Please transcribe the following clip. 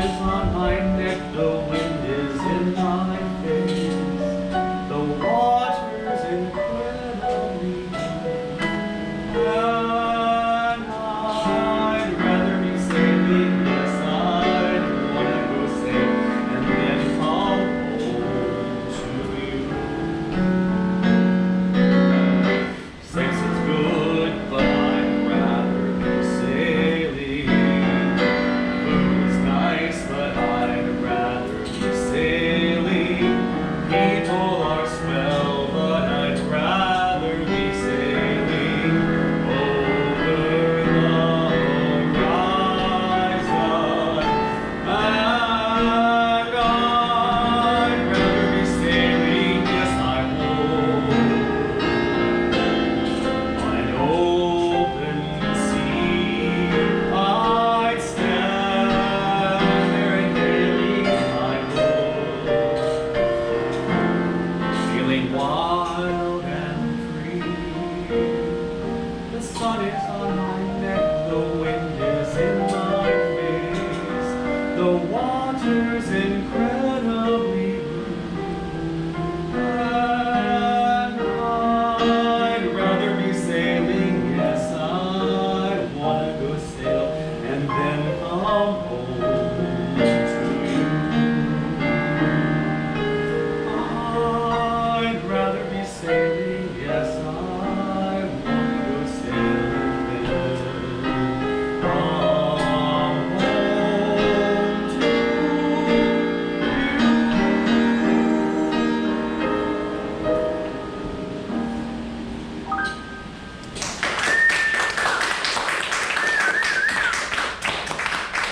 is on my neck, the wind is in my face, the water's incredibly blue, and I'd rather be sailing, yes, I'd wanna go sail, and then come home to you. Sex is good, but I'd rather be sailing. Food is nice, but I'd rather be sailing. People are swell, but I'd rather be sailing over the horizon. And I'd rather be sailing, yes I would, on an open sea. I'd stand there and hailing my boat, feeling wild and free. The sun is on my neck, the wind is in my face, the water's incredibly blue, and I'd rather be sailing, yes, I wanna go sail, and then come home.